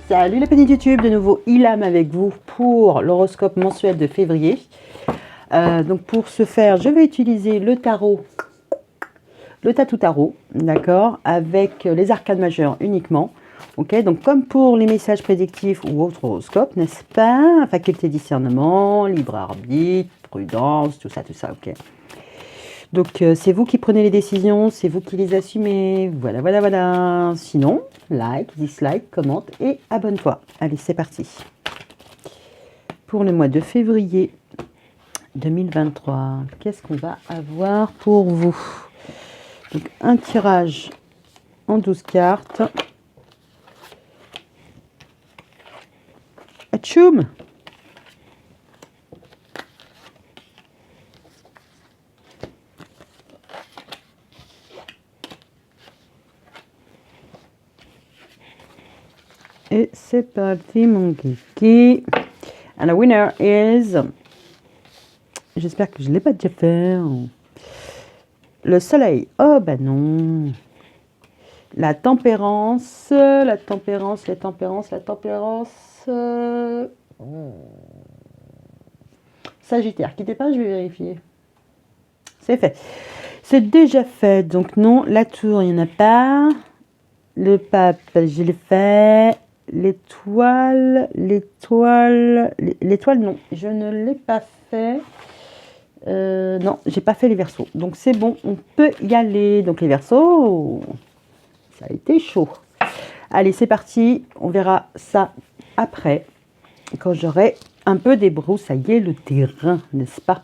Salut les petits YouTube, de nouveau Ilham avec vous pour l'horoscope mensuel de février. Donc pour ce faire, je vais utiliser le tarot, le Tatou Tarot, d'accord, avec les arcanes majeures uniquement. Ok, donc comme pour les messages prédictifs ou autres horoscopes, n'est-ce pas? Faculté discernement, libre arbitre, prudence, tout ça, ok. Donc c'est vous qui prenez les décisions, c'est vous qui les assumez. Voilà, voilà, voilà. Sinon, like, dislike, commente et abonne-toi. Allez, c'est parti. Pour le mois de février 2023, qu'est-ce qu'on va avoir pour vous? Donc un tirage en 12 cartes. Atchoum! Et c'est parti mon kiki. And the winner is... J'espère que je ne l'ai pas déjà fait. Le soleil. Oh ben non. La tempérance. La tempérance, la tempérance, la tempérance. Sagittaire. Quittez pas, je vais vérifier. C'est fait. C'est déjà fait. Donc non, la tour, il n'y en a pas. Le pape, je l'ai fait. L'étoile, non, je ne l'ai pas fait. Non, j'ai pas fait les Verseaux. Donc c'est bon, on peut y aller. Donc les Verseaux, ça a été chaud. Allez, c'est parti. On verra ça après, quand j'aurai un peu débroussaillé le terrain, n'est-ce pas?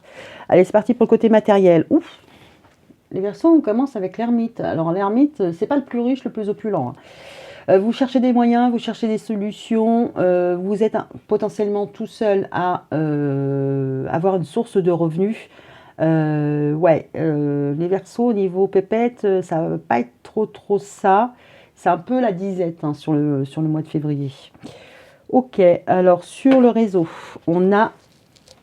Allez, c'est parti pour le côté matériel. Ouf! Les Verseaux, on commence avec l'ermite. Alors l'ermite, c'est pas le plus riche, le plus opulent. Vous cherchez des moyens, vous cherchez des solutions, vous êtes potentiellement tout seul à avoir une source de revenus. Les Verseaux au niveau pépette, ça va pas être trop ça. C'est un peu la disette hein, sur le mois de février. Ok, alors sur le réseau, on a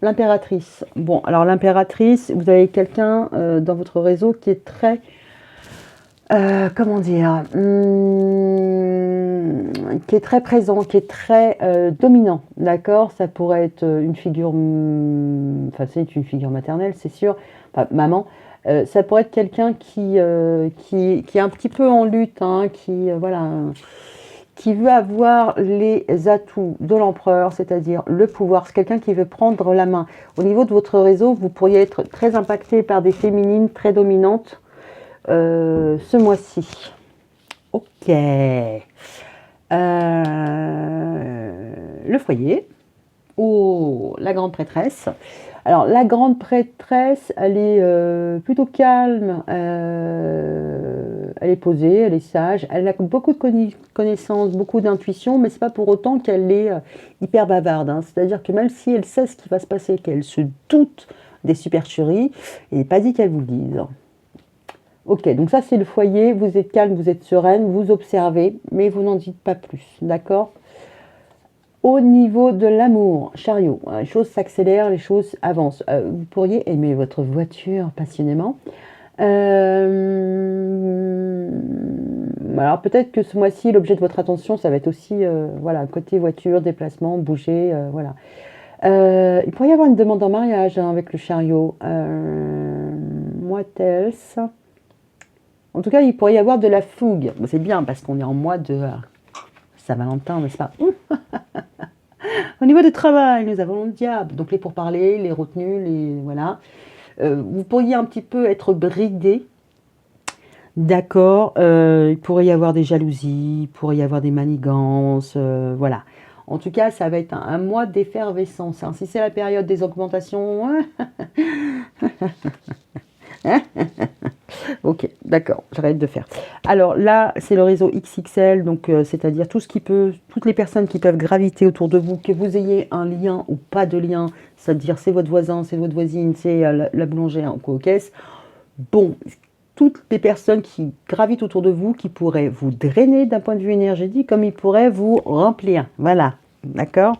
l'impératrice. Bon, alors l'impératrice, vous avez quelqu'un dans votre réseau qui est très... comment dire, qui est très présent, qui est très dominant, d'accord? Ça pourrait être une figure, enfin c'est une figure maternelle, c'est sûr, enfin maman. Ça pourrait être quelqu'un qui est un petit peu en lutte, hein, voilà, qui veut avoir les atouts de l'empereur, c'est-à-dire le pouvoir. C'est quelqu'un qui veut prendre la main. Au niveau de votre réseau, vous pourriez être très impacté par des féminines très dominantes. Ce mois-ci. Ok. Le foyer. Oh, la grande prêtresse. Alors, la grande prêtresse, elle est plutôt calme. Elle est posée, elle est sage. Elle a beaucoup de connaissances, beaucoup d'intuition, mais c'est pas pour autant qu'elle est hyper bavarde. Hein. C'est-à-dire que même si elle sait ce qui va se passer, qu'elle se doute des supercheries, il n'est pas dit qu'elle vous le dise. Ok, donc ça c'est le foyer, vous êtes calme, vous êtes sereine, vous observez, mais vous n'en dites pas plus, d'accord? Au niveau de l'amour, chariot, les choses s'accélèrent, les choses avancent. Vous pourriez aimer votre voiture passionnément. Alors peut-être que ce mois-ci, l'objet de votre attention, ça va être aussi, voilà, côté voiture, déplacement, bouger, voilà. Il pourrait y avoir une demande en mariage hein, avec le chariot. What else? En tout cas, il pourrait y avoir de la fougue. Bon, c'est bien parce qu'on est en mois de Saint-Valentin, n'est-ce pas? Au niveau du travail, nous avons le diable. Donc les pourparlers, les retenues, voilà. Vous pourriez un petit peu être bridé. D'accord. Il pourrait y avoir des jalousies, il pourrait y avoir des manigances. Voilà. En tout cas, ça va être un mois d'effervescence. Hein. Si c'est la période des augmentations... Ok, d'accord, j'arrête de faire. Alors là, c'est le réseau XXL, donc c'est-à-dire toutes les personnes qui peuvent graviter autour de vous, que vous ayez un lien ou pas de lien, c'est-à-dire c'est votre voisin, c'est votre voisine, c'est la boulangère ou aux caisses. Bon, toutes les personnes qui gravitent autour de vous, qui pourraient vous drainer d'un point de vue énergétique, comme ils pourraient vous remplir. Voilà, d'accord ?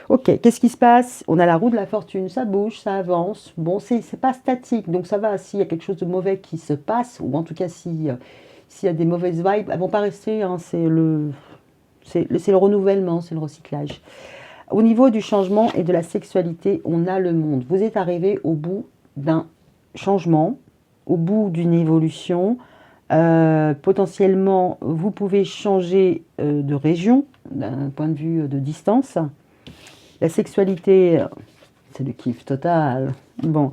Ok, qu'est-ce qui se passe? On a la roue de la fortune, ça bouge, ça avance. Bon, c'est pas statique, donc ça va. S'il y a quelque chose de mauvais qui se passe, ou en tout cas s'il y a des mauvaises vibes, elles vont pas rester. Hein, c'est le C'est le renouvellement, c'est le recyclage. Au niveau du changement et de la sexualité, on a le monde. Vous êtes arrivé au bout d'un changement, au bout d'une évolution. Potentiellement, vous pouvez changer de région, d'un point de vue de distance. La sexualité, c'est le kiff total. Bon,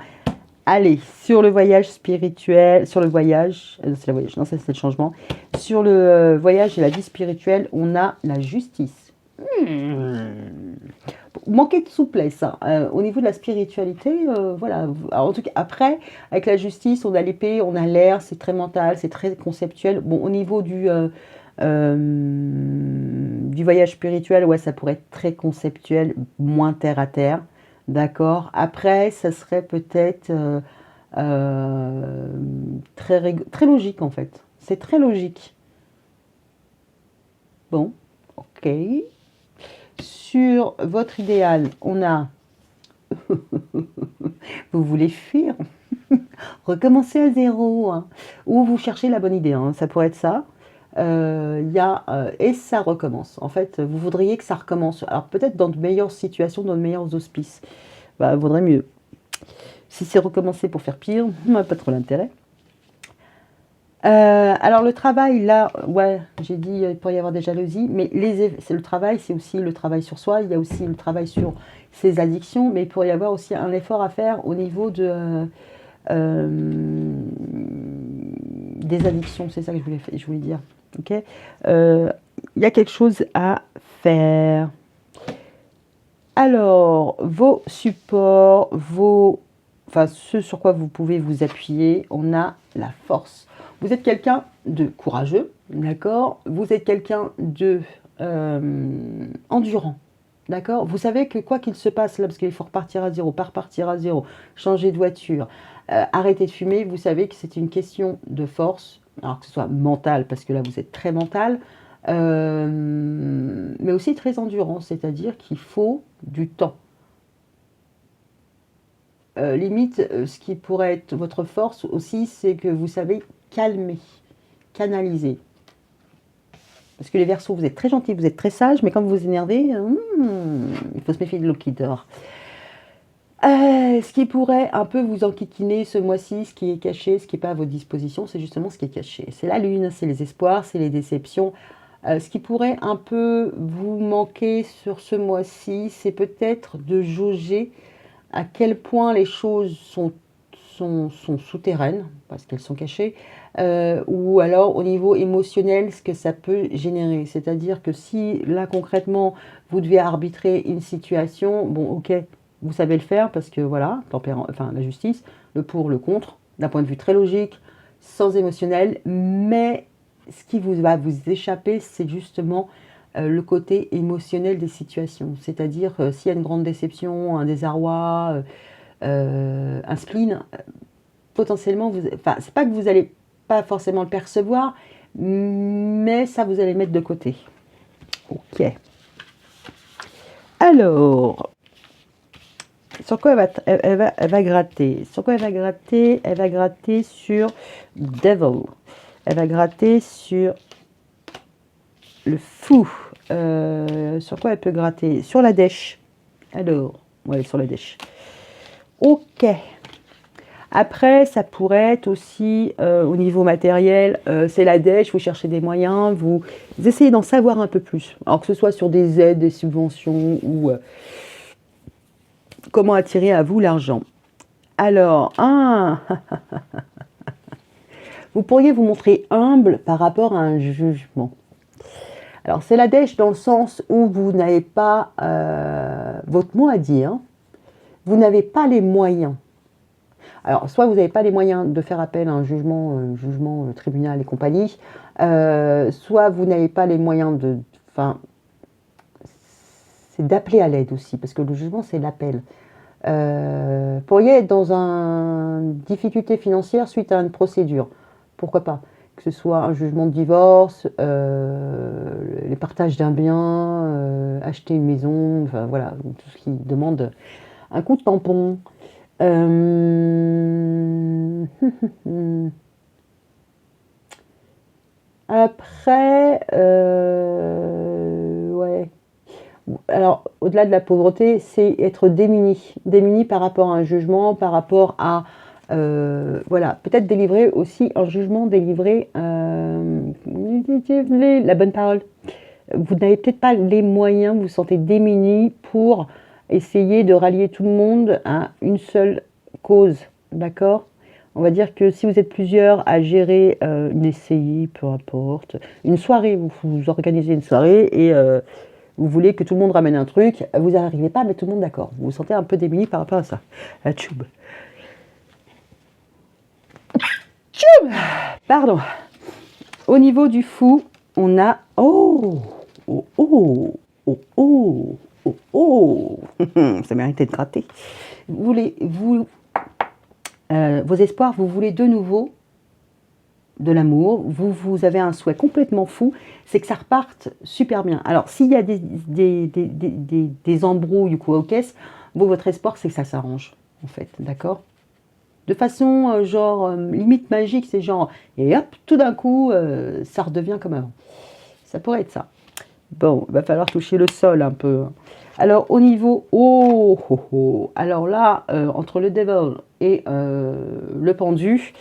allez, sur le voyage spirituel, sur le voyage, c'est le voyage, non, ça c'est le changement. Sur le voyage et la vie spirituelle, on a la justice. Manquer de souplesse, hein. Au niveau de la spiritualité, voilà. Alors, en tout cas, après, avec la justice, on a l'épée, on a l'air, c'est très mental, c'est très conceptuel. Bon, au niveau du voyage spirituel, ouais, ça pourrait être très conceptuel, moins terre à terre. D'accord. Après, ça serait peut-être très logique, en fait. C'est très logique. Bon, ok. Sur votre idéal, on a vous voulez fuir, recommencer à zéro, hein. Ou vous cherchez la bonne idée, hein. Ça pourrait être ça. Et ça recommence. En fait, vous voudriez que ça recommence. Alors peut-être dans de meilleures situations, dans de meilleurs auspices. Bah, vaudrait mieux. Si c'est recommencer pour faire pire, pas trop l'intérêt. Alors le travail, là, ouais, j'ai dit il pourrait y avoir des jalousies, mais c'est le travail, c'est aussi le travail sur soi, il y a aussi le travail sur ses addictions, mais il pourrait y avoir aussi un effort à faire au niveau des addictions, c'est ça que je voulais dire. Ok. Il y a quelque chose à faire. Alors, vos supports, enfin, ce sur quoi vous pouvez vous appuyer, on a la force. Vous êtes quelqu'un de courageux, d'accord? Vous êtes quelqu'un de endurant, d'accord? Vous savez que quoi qu'il se passe là, parce qu'il faut repartir à zéro, pas repartir à zéro, changer de voiture, arrêter de fumer, vous savez que c'est une question de force, alors que ce soit mentale, parce que là vous êtes très mental, mais aussi très endurant, c'est-à-dire qu'il faut du temps. Limite, ce qui pourrait être votre force aussi, c'est que vous savez calmer, canaliser. Parce que les Verseaux, vous êtes très gentils, vous êtes très sages, mais quand vous vous énervez, il faut se méfier de l'eau qui dort. Ce qui pourrait un peu vous enquiquiner ce mois-ci, ce qui est caché, ce qui n'est pas à votre disposition, c'est justement ce qui est caché. C'est la lune, c'est les espoirs, c'est les déceptions. Ce qui pourrait un peu vous manquer sur ce mois-ci, c'est peut-être de jauger à quel point les choses sont souterraines, parce qu'elles sont cachées, ou alors au niveau émotionnel, ce que ça peut générer. C'est-à-dire que si là concrètement, vous devez arbitrer une situation, bon ok, vous savez le faire parce que voilà, enfin la justice, le pour, le contre, d'un point de vue très logique, sans émotionnel, mais ce qui va vous échapper, c'est justement le côté émotionnel des situations. C'est-à-dire, s'il y a une grande déception, un désarroi, un spleen, potentiellement, enfin, c'est pas que vous allez pas forcément le percevoir, mais ça, vous allez mettre de côté. Ok. Alors, sur quoi elle va gratter? Sur quoi elle va gratter? Elle va gratter sur Devil. Elle va gratter sur le fou. Sur quoi elle peut gratter? Sur la dèche. Alors, ouais, sur la dèche. Ok. Après, ça pourrait être aussi au niveau matériel, c'est la dèche, vous cherchez des moyens, vous essayez d'en savoir un peu plus. Alors que ce soit sur des aides, des subventions ou comment attirer à vous l'argent. Alors, vous pourriez vous montrer humble par rapport à un jugement. Alors, c'est la dèche dans le sens où vous n'avez pas votre mot à dire, vous n'avez pas les moyens. Alors, soit vous n'avez pas les moyens de faire appel à un jugement, tribunal et compagnie, soit vous n'avez pas les moyens de... Enfin, c'est d'appeler à l'aide aussi, parce que le jugement, c'est l'appel. Pourriez être dans une difficulté financière suite à une procédure. Pourquoi pas? Que ce soit un jugement de divorce, les partages d'un bien, acheter une maison, enfin voilà, tout ce qui demande un coup de tampon. Après, ouais. Alors, au-delà de la pauvreté, c'est être démuni. Démuni par rapport à un jugement, par rapport à... voilà, peut-être délivrer aussi un jugement, délivrer la bonne parole. Vous n'avez peut-être pas les moyens, vous vous sentez démuni pour essayer de rallier tout le monde à une seule cause, d'accord? On va dire que si vous êtes plusieurs à gérer une SCI, peu importe, une soirée, vous organisez une soirée et vous voulez que tout le monde ramène un truc, vous n'arrivez pas à mettre tout le monde d'accord. Vous vous sentez un peu démuni par rapport à ça. La tchoub. Pardon. Au niveau du fou, on a... Oh, oh, oh, oh, oh, oh, oh. Ça méritait de gratter. Vos espoirs, vous voulez de nouveau de l'amour, vous avez un souhait complètement fou, c'est que ça reparte super bien. Alors, s'il y a des embrouilles ou quoi aux caisses, votre espoir, c'est que ça s'arrange, en fait, d'accord? De façon, genre, limite magique, c'est genre, et hop, tout d'un coup, ça redevient comme avant. Ça pourrait être ça. Bon, il va falloir toucher le sol un peu. Alors, au niveau... Oh, oh, oh. Alors là, entre le devil et le pendu...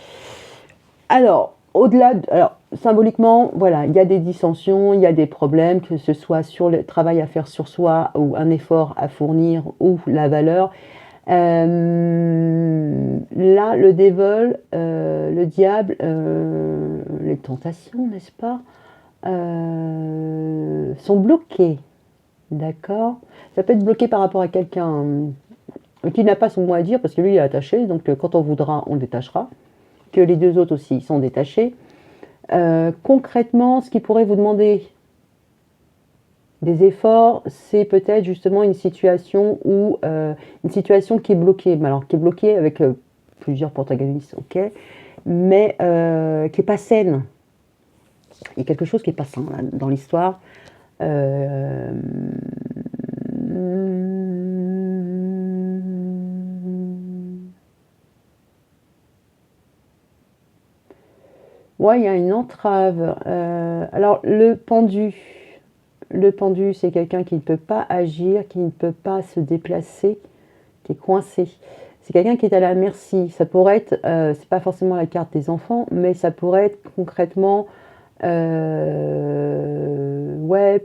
Alors, au-delà... Alors, symboliquement, voilà, il y a des dissensions, il y a des problèmes, que ce soit sur le travail à faire sur soi, ou un effort à fournir, ou la valeur. Là, le devil, le diable, les tentations, n'est-ce pas, sont bloqués. D'accord? Ça peut être bloqué par rapport à quelqu'un qui n'a pas son mot à dire, parce que lui, il est attaché, donc quand on voudra, on le détachera. Que les deux autres aussi sont détachés. Concrètement, ce qui pourrait vous demander des efforts, c'est peut-être justement une situation où une situation qui est bloquée, mais alors qui est bloquée avec plusieurs protagonistes, ok, mais qui est pas saine. Il y a quelque chose qui est pas sain là, dans l'histoire. Ouais, il y a une entrave. Alors, le pendu, c'est quelqu'un qui ne peut pas agir, qui ne peut pas se déplacer, qui est coincé. C'est quelqu'un qui est à la merci. Ça pourrait être, c'est pas forcément la carte des enfants, mais ça pourrait être concrètement, ouais,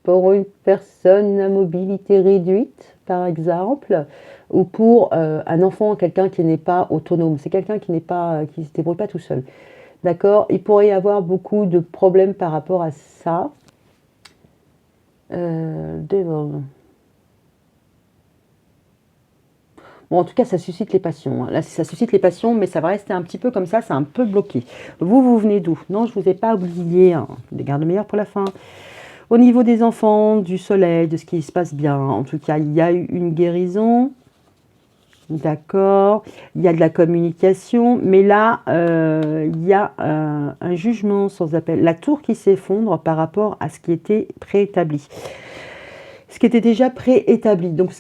pour une personne à mobilité réduite, par exemple, ou pour un enfant, quelqu'un qui n'est pas autonome. C'est quelqu'un qui n'est pas, qui se débrouille pas tout seul. D'accord? Il pourrait y avoir beaucoup de problèmes par rapport à ça. Devil. Bon, en tout cas, ça suscite les passions. Là, ça suscite les passions, mais ça va rester un petit peu comme ça, c'est un peu bloqué. Vous venez d'où? Non, je ne vous ai pas oublié. Hein. Des gardes meilleurs pour la fin. Au niveau des enfants, du soleil, de ce qui se passe bien, en tout cas, il y a eu une guérison. D'accord, il y a de la communication, mais là, il y a un jugement sans appel. La tour qui s'effondre par rapport à ce qui était préétabli. Ce qui était déjà préétabli. Donc,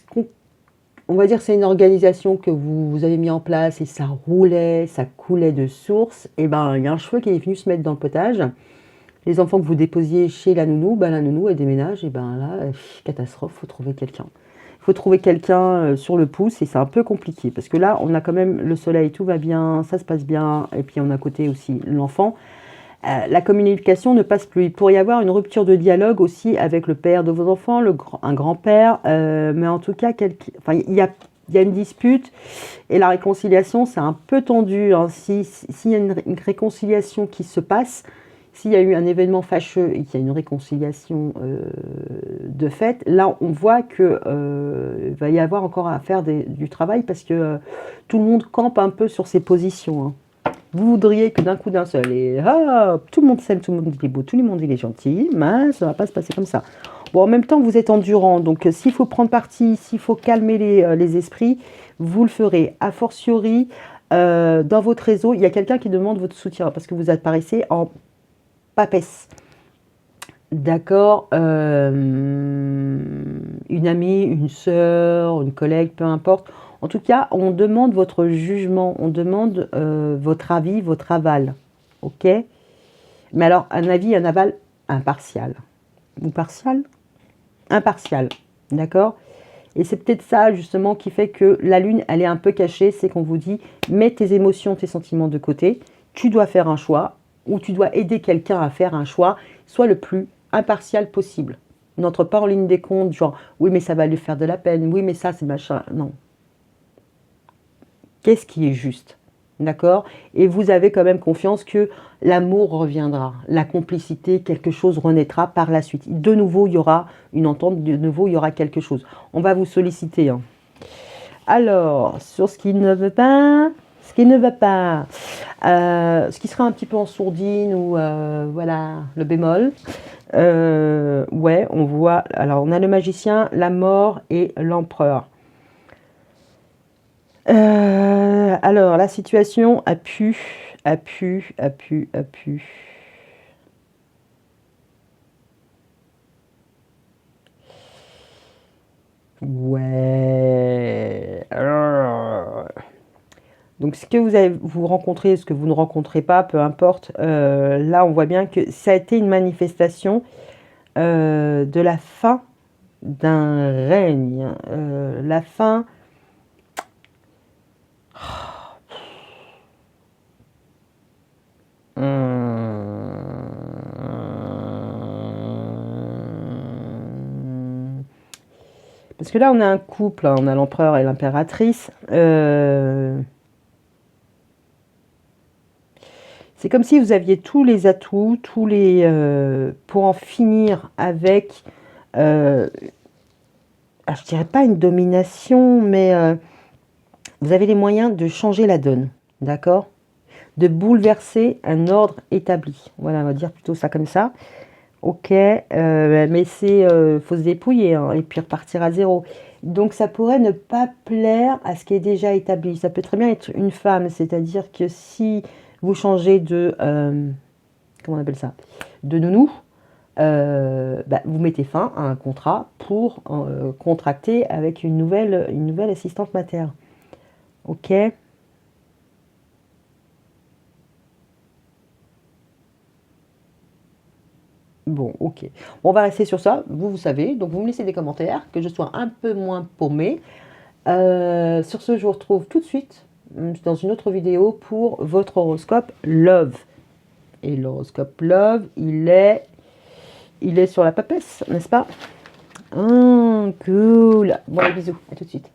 on va dire que c'est une organisation que vous avez mis en place et ça roulait, ça coulait de source. Et ben, il y a un cheveu qui est venu se mettre dans le potage. Les enfants que vous déposiez chez la nounou, ben, la nounou, elle déménage. Et ben là, catastrophe, il faut trouver quelqu'un. Il faut trouver quelqu'un sur le pouce et c'est un peu compliqué parce que là, on a quand même le soleil, tout va bien, ça se passe bien. Et puis, on a à côté aussi l'enfant. La communication ne passe plus. Il pourrait y avoir une rupture de dialogue aussi avec le père de vos enfants, un grand-père, mais en tout cas, il y a une dispute et la réconciliation, c'est un peu tendu. Hein. S'il y a une réconciliation qui se passe, s'il y a eu un événement fâcheux et qu'il y a une réconciliation de fait, là, on voit qu'il va y avoir encore à faire du travail parce que tout le monde campe un peu sur ses positions. Hein. Vous voudriez que d'un coup d'un seul, et hop, tout le monde s'aime, tout le monde il est beau, tout le monde il est gentil, mais ça ne va pas se passer comme ça. Bon, en même temps, vous êtes endurant, donc s'il faut prendre parti, s'il faut calmer les esprits, vous le ferez. A fortiori, dans votre réseau, il y a quelqu'un qui demande votre soutien, parce que vous apparaissez en papesse. D'accord, une amie, une sœur, une collègue, peu importe. En tout cas, on demande votre jugement, on demande votre avis, votre aval. Ok? Mais alors, un avis, un aval impartial. ou partial, impartial, d'accord? Et c'est peut-être ça justement qui fait que la lune, elle est un peu cachée, c'est qu'on vous dit, mets tes émotions, tes sentiments de côté, tu dois faire un choix, ou tu dois aider quelqu'un à faire un choix, soit le plus impartial possible. N'entre pas en ligne des comptes, genre, oui mais ça va lui faire de la peine, oui mais ça c'est machin, non. Qu'est-ce qui est juste? D'accord? Et vous avez quand même confiance que l'amour reviendra, la complicité, quelque chose renaîtra par la suite. De nouveau, il y aura une entente, de nouveau, il y aura quelque chose. On va vous solliciter. Hein. Alors, sur ce qui ne veut pas, ce qui ne va pas, ce qui sera un petit peu en sourdine ou voilà, le bémol. Ouais, on voit, alors on a le magicien, la mort et l'empereur. Alors, la situation a pu. Ouais. Donc, ce que vous rencontrez, ce que vous ne rencontrez pas, peu importe. Là, on voit bien que ça a été une manifestation de la fin d'un règne. La fin... Parce que là, on a un couple, hein, on a l'empereur et l'impératrice. C'est comme si vous aviez tous les atouts, pour en finir avec, je dirais pas une domination, mais vous avez les moyens de changer la donne, d'accord? De bouleverser un ordre établi. Voilà, on va dire plutôt ça comme ça. Ok, mais faut se dépouiller hein, et puis repartir à zéro. Donc ça pourrait ne pas plaire à ce qui est déjà établi. Ça peut très bien être une femme, c'est-à-dire que si vous changez de, comment on appelle ça, de nounou, vous mettez fin à un contrat pour contracter avec une nouvelle assistante maternelle. Ok. Bon, ok. On va rester sur ça. Vous savez. Donc, vous me laissez des commentaires, que je sois un peu moins paumée. Sur ce, je vous retrouve tout de suite dans une autre vidéo pour votre horoscope Love. Et l'horoscope Love, il est sur la papesse, n'est-ce pas? Cool. Bon, bisous. À tout de suite.